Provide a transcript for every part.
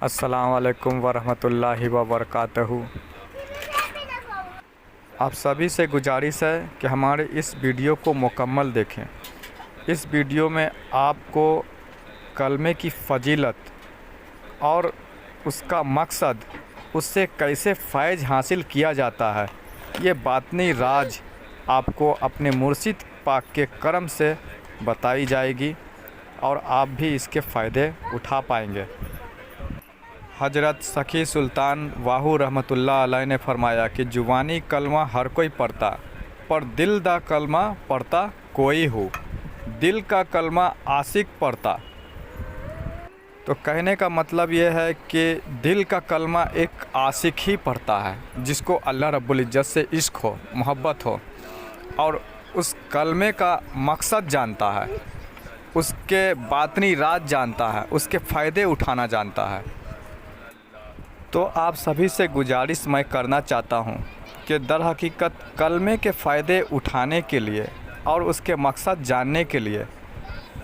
अस्सलाम वालेकुम वरहमतुल्लाहि वबरकातहू। आप सभी से गुजारिश है कि हमारे इस वीडियो को मुकम्मल देखें। इस वीडियो में आपको कलमे की फ़जीलत और उसका मकसद, उससे कैसे फ़ैज़ हासिल किया जाता है, ये बातनी राज आपको अपने मुर्शिद पाक के करम से बताई जाएगी और आप भी इसके फ़ायदे उठा पाएंगे। हज़रत सखी सुल्तान वाहू रहमतुल्लाह अलैह ने फरमाया कि जुबानी कलमा हर कोई पढ़ता, पर दिल दा कलमा पढ़ता कोई हो। दिल का कलमा आशिक पढ़ता। तो कहने का मतलब ये है कि दिल का कलमा एक आशिक ही पढ़ता है, जिसको अल्लाह रब्बुल इज़्ज़त से इश्क हो, मोहब्बत हो और उस कलमे का मकसद जानता है, उसके बातनी राज जानता है, उसके फ़ायदे उठाना जानता है। तो आप सभी से गुजारिश मैं करना चाहता हूँ कि दर हकीकत कलमे के फ़ायदे उठाने के लिए और उसके मकसद जानने के लिए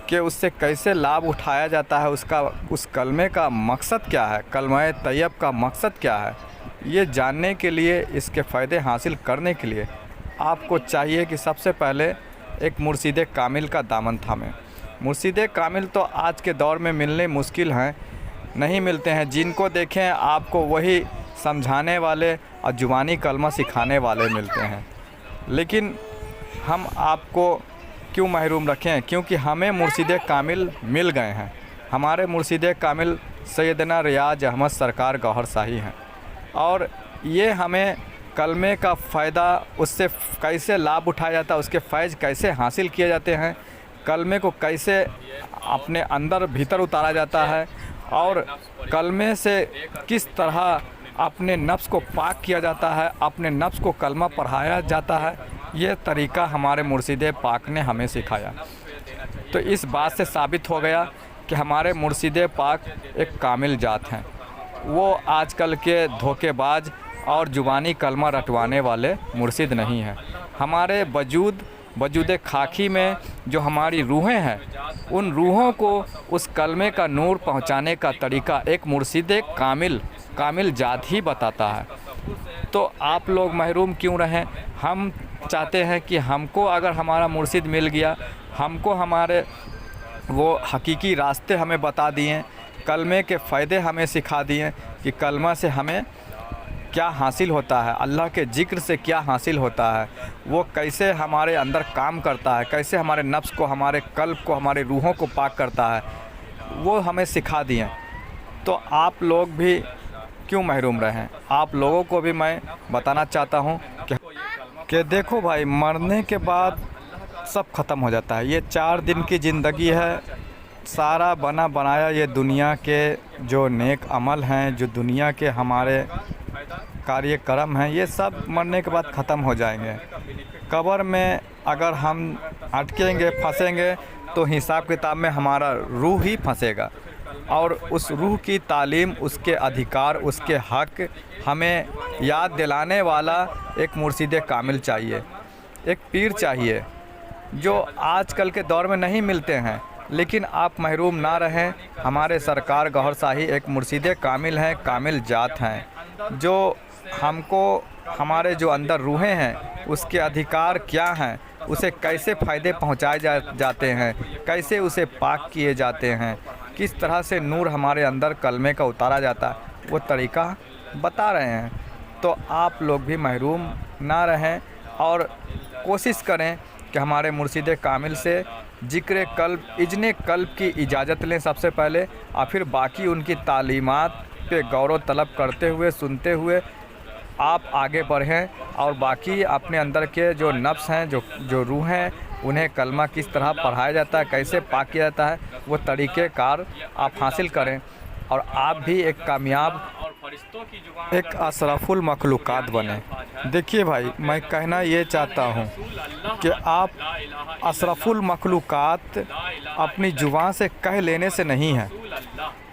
कि उससे कैसे लाभ उठाया जाता है, उस कलमे का मकसद क्या है, कलमे तैयब का मकसद क्या है, ये जानने के लिए, इसके फ़ायदे हासिल करने के लिए आपको चाहिए कि सबसे पहले एक मुर्शिद कामिल का दामन थामें। मुर्शिद कामिल तो आज के दौर में मिलने मुश्किल हैं, नहीं मिलते हैं। जिनको देखें आपको वही समझाने वाले और जुबानी कलमा सिखाने वाले मिलते हैं। लेकिन हम आपको क्यों महरूम रखें? क्योंकि हमें मुर्शिद कामिल मिल गए हैं। हमारे मुर्शिद कामिल सैयदना रियाज अहमद सरकार गौहर शाही हैं और ये हमें कलमे का फ़ायदा, उससे कैसे लाभ उठाया जाता है, उसके फ़ैज़ कैसे हासिल किए जाते हैं, कलमे को कैसे अपने अंदर भीतर उतारा जाता है और कलमे से किस तरह अपने नफ्स को पाक किया जाता है, अपने नफ्स को कलमा पढ़ाया जाता है, ये तरीक़ा हमारे मुर्शिद पाक ने हमें सिखाया। तो इस बात से साबित हो गया कि हमारे मुर्शिद पाक एक कामिल जात हैं। वो आजकल के धोखेबाज और जुबानी कलमा रटवाने वाले मुर्शिद नहीं हैं। हमारे वजूद खाकी में जो हमारी रूहें हैं, उन रूहों को उस कलमे का नूर पहुंचाने का तरीका एक मुर्शिद कामिल जात ही बताता है। तो आप लोग महरूम क्यों रहें? हम चाहते हैं कि हमको अगर हमारा मुर्शिद मिल गया, हमको हमारे वो हकीकी रास्ते हमें बता दिए, कलमे के फ़ायदे हमें सिखा दिए कि कलमा से हमें क्या हासिल होता है, अल्लाह के ज़िक्र से क्या हासिल होता है, वो कैसे हमारे अंदर काम करता है, कैसे हमारे नफ्स को, हमारे कल्ब को, हमारे रूहों को पाक करता है, वो हमें सिखा दिए। तो आप लोग भी क्यों महरूम रहें? आप लोगों को भी मैं बताना चाहता हूँ कि देखो भाई, मरने के बाद सब ख़त्म हो जाता है। ये 4 दिन की ज़िंदगी है। सारा बना बनाया ये दुनिया के जो नेक अमल हैं, जो दुनिया के हमारे कार्यक्रम हैं, ये सब मरने के बाद ख़त्म हो जाएंगे। कब्र में अगर हम अटकेंगे, फंसेंगे, तो हिसाब किताब में हमारा रूह ही फंसेगा और उस रूह की तालीम, उसके अधिकार, उसके हक़ हमें याद दिलाने वाला एक मुर्शिद कामिल चाहिए, एक पीर चाहिए, जो आजकल के दौर में नहीं मिलते हैं। लेकिन आप महरूम ना रहें। हमारे सरकार गौहर शाही एक मुर्शिद कामिल हैं, कामिल जात हैं, जो हमको हमारे जो अंदर रूहें हैं, उसके अधिकार क्या हैं, उसे कैसे फ़ायदे पहुंचाए जाते हैं, कैसे उसे पाक किए जाते हैं, किस तरह से नूर हमारे अंदर कलमे का उतारा जाता है, वो तरीक़ा बता रहे हैं। तो आप लोग भी महरूम ना रहें और कोशिश करें कि हमारे मुर्शिद कामिल से ज़िक्र कल्ब, इज़्ने कल्ब की इजाज़त लें सबसे पहले, और फिर बाकी उनकी तालीमात पे गौर तलब करते हुए, सुनते हुए आप आगे बढ़ें और बाकी अपने अंदर के जो नफ्स हैं, जो रूह हैं, उन्हें कलमा किस तरह पढ़ाया जाता है, कैसे पाक किया जाता है, वो तरीक़ेकार आप हासिल करें और आप भी एक कामयाब, एक अशरफुल मखलूक़ात बने। देखिए भाई, मैं कहना ये चाहता हूँ कि आप अशरफुल मखलूक़ात अपनी ज़ुबान से कह लेने से नहीं है।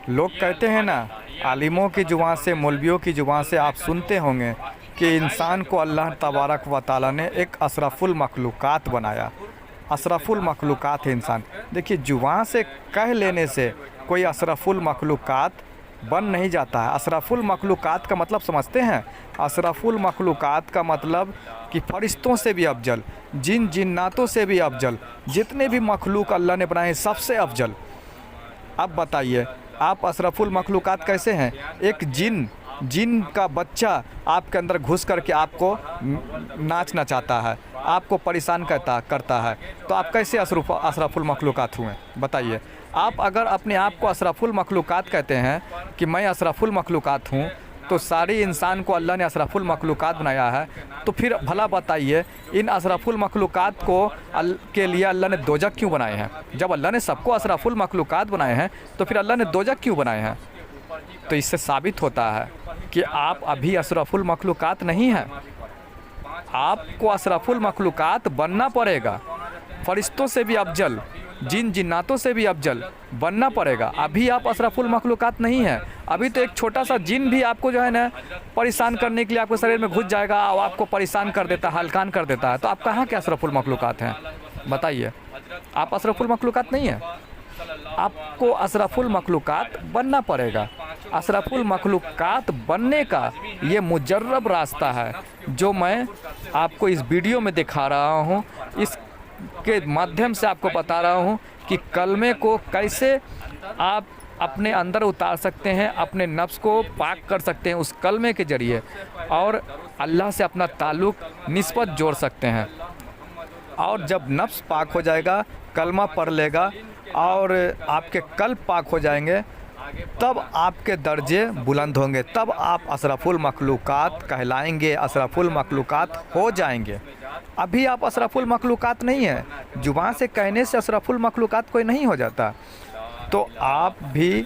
लोग कहते हैं ना, आलिमों की ज़ुबान से, मौलवियों की ज़ुबान से आप सुनते होंगे कि इंसान को अल्लाह तबारक व तआला ने एक अशरफुल मखलूक़ात बनाया। अशरफुल मखलूक़ात है इंसान। देखिए, ज़ुबान से कह लेने से कोई अशरफुल मखलूक़ात बन नहीं जाता है। अशरफुल मखलूक़ात का मतलब समझते हैं? अशरफुल मखलूक़ात का मतलब कि फ़रिश्तों से भी अफजल, जिन जिन्नातों से भी अफजल, जितने भी मखलूक अल्लाह ने बनाए सबसे अफजल। अब बताइए आप अशरफुल मखलूक़ात कैसे हैं? एक जिन का बच्चा आपके अंदर घुस करके आपको नाच नचाता है, आपको परेशान करता है, तो आप कैसे अशरफुल मखलूक़ात हुए? बताइए। आप अगर अपने आप को अशरफुल मखलूक़ात कहते हैं कि मैं अशरफुल मखलूक़ात हूँ, तो सारी इंसान को अल्लाह ने अशरफुल मखलूक़ात बनाया है, तो फिर भला बताइए इन अशरफुल मखलूक़ात के लिए अल्लाह ने दोज़ख क्यों बनाए हैं? जब अल्लाह ने सबको अशरफुल मखलूक़ात बनाए हैं तो फिर अल्लाह ने दोज़ख क्यों बनाए हैं? तो इससे साबित होता है कि आप अभी अशरफुल मखलूक़ात नहीं हैं। आपको अशरफुल मखलूक़ात बनना पड़ेगा, फ़रिश्तों से भी अफजल, जिन जिन्नातों से भी अफजल बनना पड़ेगा। अभी आप अशरफुल मखलूक़ात नहीं हैं। अभी तो एक छोटा सा जिन भी आपको जो है ना परेशान करने के लिए आपके शरीर में घुस जाएगा और आपको परेशान कर देता है, हलकान कर देता है, तो आप कहाँ के अशरफुल मखलूक़ात हैं? बताइए। आप अशरफुल मखलूक़ात नहीं हैं। आपको अशरफुल मखलूक़ात बनना पड़ेगा। अशरफुल मखलूक़ात बनने का ये मुजर्रब रास्ता है जो मैं आपको इस वीडियो में दिखा रहा हूँ। इसके माध्यम से आपको बता रहा हूँ कि कलमे को कैसे आप अपने अंदर उतार सकते हैं, अपने नफ्स को पाक कर सकते हैं उस कलमे के ज़रिए, और अल्लाह से अपना ताल्लुक़ निस्बत जोड़ सकते हैं। और जब नफ्स पाक हो जाएगा, कलमा पढ़ लेगा और आपके कल्ब पाक हो जाएंगे, तब आपके दर्जे बुलंद होंगे, तब आप अशरफुल मखलूक़ात कहलाएंगे, अशरफुल मखलूक़ात हो जाएंगे। अभी आप अशरफुल मखलूक़ात नहीं हैं। ज़ुबान से कहने से अशरफुल मखलूक़ात कोई नहीं हो जाता। तो आप भी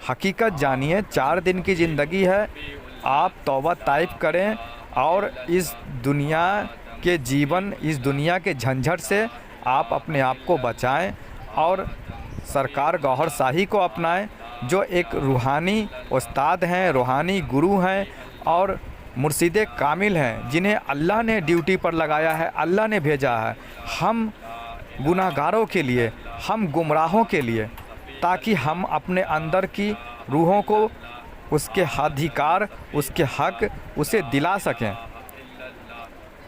हकीकत जानिए, 4 दिन की ज़िंदगी है, आप तौबा ताइब करें और इस दुनिया के झंझट से आप अपने आप को बचाएं और सरकार गौहर शाही को अपनाएं, जो एक रूहानी उस्ताद हैं, रूहानी गुरु हैं और मुर्शिद कामिल हैं, जिन्हें अल्लाह ने ड्यूटी पर लगाया है, अल्लाह ने भेजा है हम गुनाहगारों के लिए, हम गुमराहों के लिए, ताकि हम अपने अंदर की रूहों को उसके अधिकार, उसके हक उसे दिला सकें।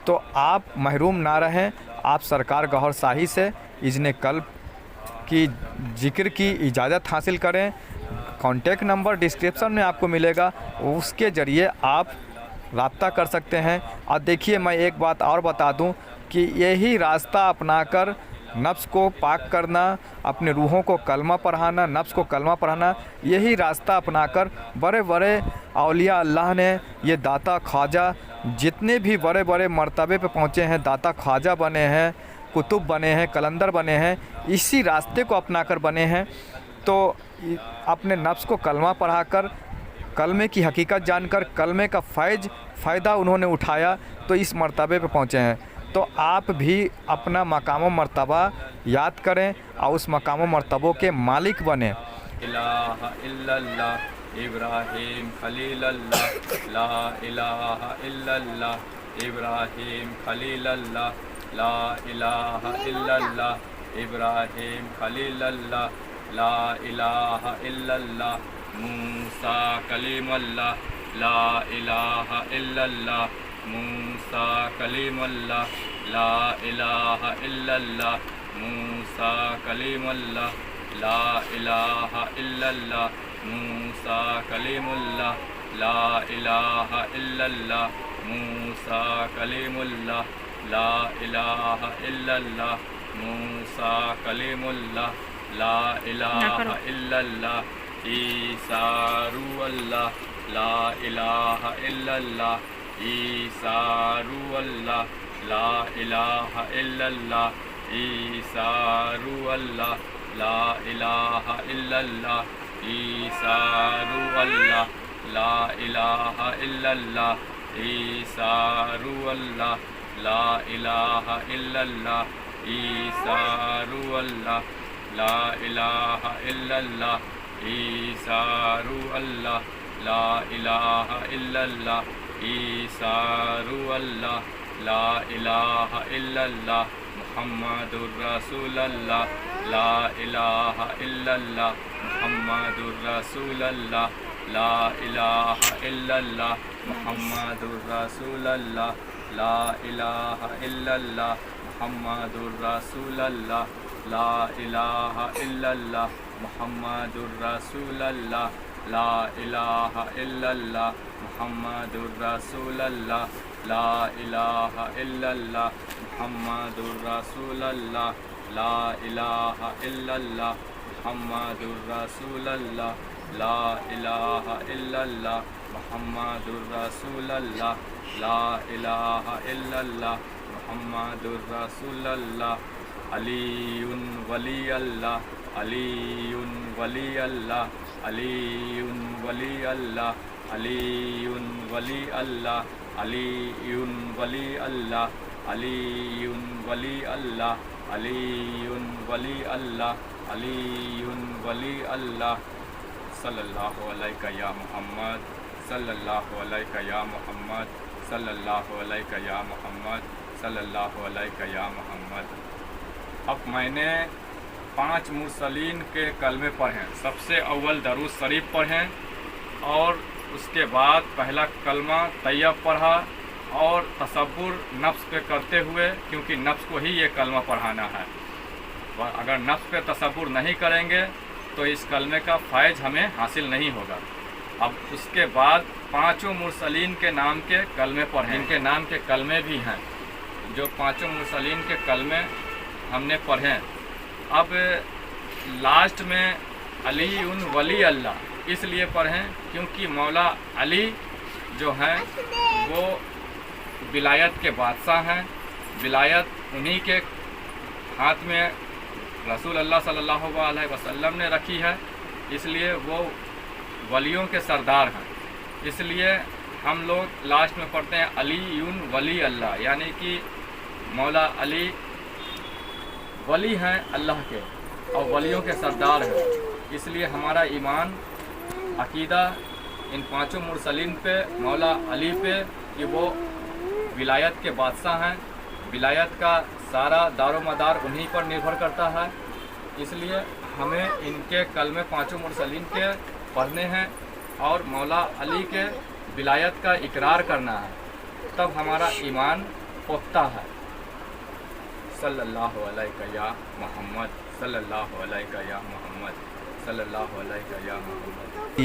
तो आप महरूम ना रहें। आप सरकार गौहर शाही से इज़्ने कल्ब की जिक्र की इजाज़त हासिल करें। कॉन्टैक्ट नंबर डिस्क्रिप्शन में आपको मिलेगा, उसके ज़रिए आप राब्ता कर सकते हैं। और देखिए, मैं एक बात और बता दूं कि यही रास्ता अपनाकर नफ्स को पाक करना, अपने रूहों को कलमा पढ़ाना, नफ्स को कलमा पढ़ाना, यही रास्ता अपनाकर बड़े बड़े औलिया अल्लाह ने, ये दाता ख्वाजा जितने भी बड़े बड़े मर्तबे पे पहुँचे हैं, दाता ख्वाजा बने हैं, कुतुब बने हैं, कलंदर बने हैं, इसी रास्ते को अपनाकर बने हैं। तो अपने नफ्स को कलमा पढ़ाकर, कलमे की हकीकत जानकर, कलमे का फ़ायदा उन्होंने उठाया, तो इस मर्तबे पे पहुँचे हैं। तो आप भी अपना मकाम मर्तबा याद करें और उस मकाम मर्तबों के मालिक बने। इलाहा इल्लल्लाह इब्राहीम खलीलल्लाह, ला इलाहा इल्लल्लाह इब्राहीम खलीलल्लाह, ला इलाहा इल्लल्लाह इब्राहीम खलीलल्लाह, ला इलाहा इल्लल्लाह मूसा कलीमुल्लाह, ला इलाहा इल्लल्लाह मूसा कलीमुल्लाह, ला इलाहा इल्लल्लाह मूसा कलीमुल्लाह, ला इलाहा इल्लल्लाह मूसा कलीमुल्लाह, ला इलाहा इल्लल्लाह मूसा कलीमुल्लाह, ला इलाहा इल्लल्लाह मूसा कलीमुल्लाह, ला इलाहा इल्लल्लाह ईसा रूहुल्लाह, ला इलाहा इल्लल्लाह ईसा रूहुल्लाह, ला इलाहा इल्लल्लाह ईसा रूहुल्लाह, ला इलाहा इल्लल्लाह ईसा रूहुल्लाह, ला इलाहा इल्लल्लाह ईसा रूहुल्लाह, ला इलाहा इल्लल्लाह ईसा रूहुल्लाह, ला इलाहा इल्लल्लाह ईसा रूहुल्लाह, ला इलाहा इल्लल्लाह ईसा रूहुल्लाह, ला इलाहा इल्लल्लाह मुहम्मदुर रसूलुल्लाह, ला इलाहा इल्लल्लाह मुहम्मदुर रसूलुल्लाह ला इलाहा इल्लल्लाह मुहम्मदुर रसूलुल्लाह ला इलाहा इल्लल्लाह मुहम्मदुर रसूलुल्लाह ला इलाहा इल्लल्लाह मुहम्मदुर रसूलुल्लाह ला इलाहा इल्लल्लाह मुहम्मदुर रसूलुल्लाह ला इलाहा इल्लल्लाह मुहम्मदुर रसूलुल्लाह ला इलाहा इल्लल्लाह मुहम्मदुर रसूलुल्लाह ला इलाहा इल्लल्लाह मुहम्मदुर रसूलुल्लाह ला इलाहा इल्लल्लाह मुहम्मदुर रसूलुल्लाह अलीयुन वली अल्लाह अलीयुन वली अल्लाह अलीयुन वली अल्लाह अलीयुन वली अल्लाह अलीयुन वली अल्लाह अलीयुन वली अल्लाह अलीयुन वली अल्लाह अलीयुन वली अल्लाह सल्लल्लाहु अलैका या मोहम्मद सल्लल्लाहु अलैका या मोहम्मद सल्लल्लाहु अलैका या मोहम्मद सल्लल्लाहु अलैका या मोहम्मद। अब मैंने 5 मुरसलीन के कलमे पढ़े। सबसे अव्वल दरूद शरीफ पढ़ें और उसके बाद पहला कलमा तैयब पढ़ा और तसब्बुर नफ्स पे करते हुए, क्योंकि नफ्स को ही ये कलमा पढ़ाना है। अगर नफ्स पे तसब्बुर नहीं करेंगे तो इस कलमे का फ़ैज़ हमें हासिल नहीं होगा। अब उसके बाद 5 मुरसलीन के नाम के कलमे पढ़ें। इनके नाम के कलमे भी हैं, जो 5 मुरसलीन के कलमे हमने पढ़े। अब लास्ट में अली उन वली अल्लाह इसलिए पढ़ें क्योंकि मौला अली जो हैं वो विलायत के बादशाह हैं। विलायत उन्हीं के हाथ में रसूल अल्लाह सल्लल्लाहु अलैहि वसल्लम ने रखी है, इसलिए वो वलियों के सरदार हैं। इसलिए हम लोग लास्ट में पढ़ते हैं अली उन वली अल्लाह, यानी कि मौला अली वली हैं अल्लाह के और वलियों के सरदार हैं। इसलिए हमारा ईमान अकीदा इन 5 मुरसलीन पे, मौला अली पे, कि वो विलायत के बादशाह हैं। विलायत का सारा दारोमदार उन्हीं पर निर्भर करता है। इसलिए हमें इनके कलमे 5 मुरसलीन के पढ़ने हैं और मौला अली के विलायत का इकरार करना है, तब हमारा ईमान पुख्ता है। सल्लल्लाहु अलैका या मोहम्मद सल्लल्लाहु अलैका या मोहम्मद सल्लल्लाहु अलैका या मोहम्मद।